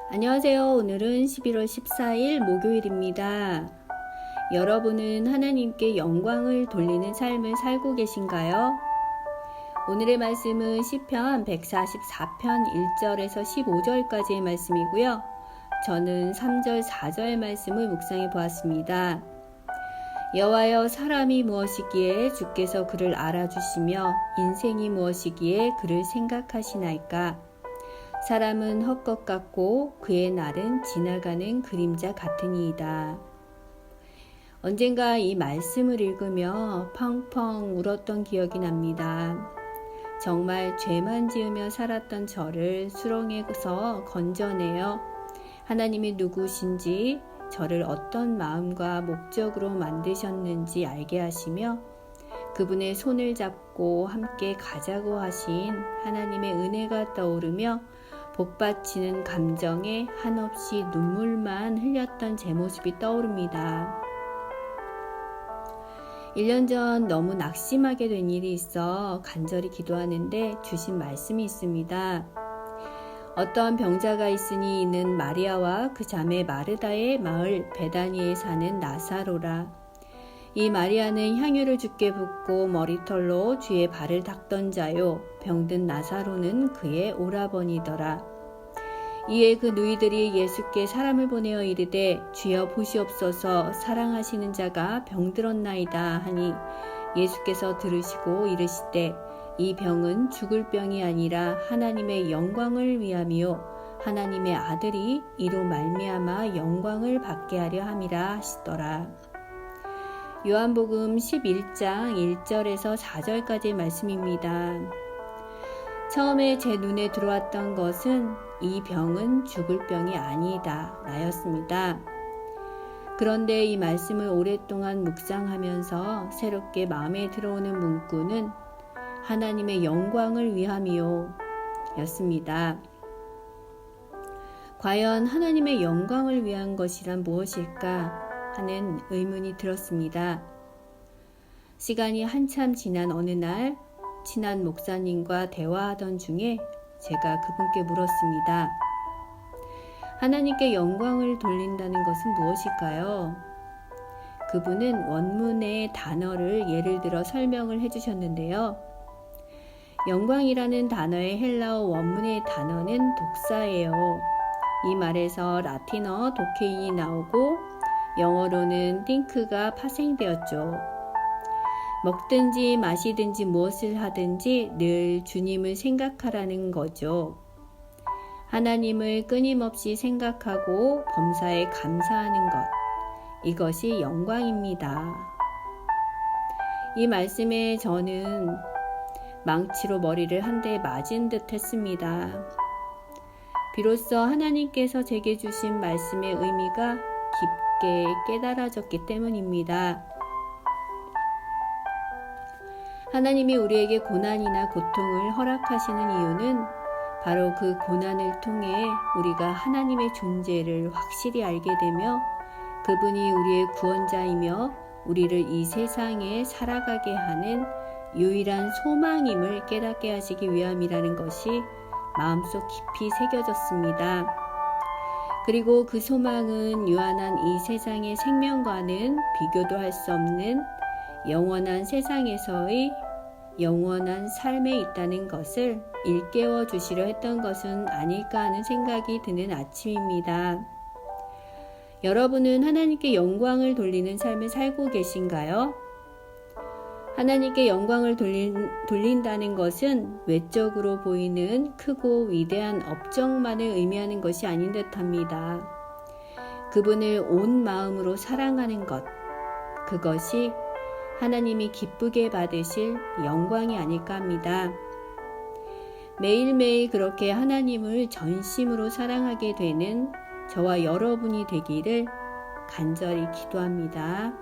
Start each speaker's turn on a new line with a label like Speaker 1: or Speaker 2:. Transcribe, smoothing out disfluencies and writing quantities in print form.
Speaker 1: 안녕하세요. 오늘은 11월 14일 목요일입니다. 여러분은 하나님께 영광을 돌리는 삶을 살고 계신가요? 오늘의 말씀은 시편 144편 1절에서 15절까지의 말씀이고요. 저는 3절, 4절 말씀을 묵상해 보았습니다. 여호와여, 사람이 무엇이기에 주께서 그를 알아주시며 인생이 무엇이기에 그를 생각하시나이까? 사람은 헛것 같고 그의 날은 지나가는 그림자 같으니이다. 언젠가 이 말씀을 읽으며 펑펑 울었던 기억이 납니다. 정말 죄만 지으며 살았던 저를 수렁에서 건져내어 하나님이 누구신지, 저를 어떤 마음과 목적으로 만드셨는지 알게 하시며 그분의 손을 잡고 함께 가자고 하신 하나님의 은혜가 떠오르며 복받치는 감정에 한없이 눈물만 흘렸던 제 모습이 떠오릅니다. 1년 전 너무 낙심하게 된 일이 있어 간절히 기도하는데 주신 말씀이 있습니다. 어떤 병자가 있으니 이는 마리아와 그 자매 마르다의 마을 베다니에 사는 나사로라. 이 마리아는 향유를 주께 붓고 머리털로 주의 발을 닦던 자요, 병든 나사로는 그의 오라버니더라. 이에 그 누이들이 예수께 사람을 보내어 이르되 주여 보시옵소서, 사랑하시는 자가 병들었나이다 하니 예수께서 들으시고 이르시되 이 병은 죽을 병이 아니라 하나님의 영광을 위함이요 하나님의 아들이 이로 말미암아 영광을 받게 하려 함이라 하시더라. 요한복음 11장 1절에서 4절까지의 말씀입니다. 처음에 제 눈에 들어왔던 것은 이 병은 죽을 병이 아니다 라였습니다. 그런데 이 말씀을 오랫동안 묵상하면서 새롭게 마음에 들어오는 문구는 하나님의 영광을 위함이요 였습니다. 과연 하나님의 영광을 위한 것이란 무엇일까 하는 의문이 들었습니다. 시간이 한참 지난 어느 날 친한 목사님과 대화하던 중에 제가 그분께 물었습니다. 하나님께 영광을 돌린다는 것은 무엇일까요? 그분은 원문의 단어를 예를 들어 설명을 해주셨는데요. 영광이라는 단어의 헬라어 원문의 단어는 독사예요. 이 말에서 라틴어 도케인이 나오고 영어로는 띵크가 파생되었죠. 먹든지 마시든지 무엇을 하든지 늘 주님을 생각하라는 거죠. 하나님을 끊임없이 생각하고 범사에 감사하는 것, 이것이 영광입니다. 이 말씀에 저는 망치로 머리를 한 대 맞은 듯 했습니다. 비로소 하나님께서 제게 주신 말씀의 의미가 깊게 깨달아졌기 때문입니다. 하나님이 우리에게 고난이나 고통을 허락하시는 이유는 바로 그 고난을 통해 우리가 하나님의 존재를 확실히 알게 되며 그분이 우리의 구원자이며 우리를 이 세상에 살아가게 하는 유일한 소망임을 깨닫게 하시기 위함이라는 것이 마음속 깊이 새겨졌습니다. 그리고 그 소망은 유한한 이 세상의 생명과는 비교도 할 수 없는 영원한 세상에서의 영원한 삶에 있다는 것을 일깨워 주시려 했던 것은 아닐까 하는 생각이 드는 아침입니다. 여러분은 하나님께 영광을 돌리는 삶을 살고 계신가요? 하나님께 영광을 돌린다는 것은 외적으로 보이는 크고 위대한 업적만을 의미하는 것이 아닌 듯합니다. 그분을 온 마음으로 사랑하는 것, 그것이 하나님이 기쁘게 받으실 영광이 아닐까 합니다. 매일매일 그렇게 하나님을 전심으로 사랑하게 되는 저와 여러분이 되기를 간절히 기도합니다.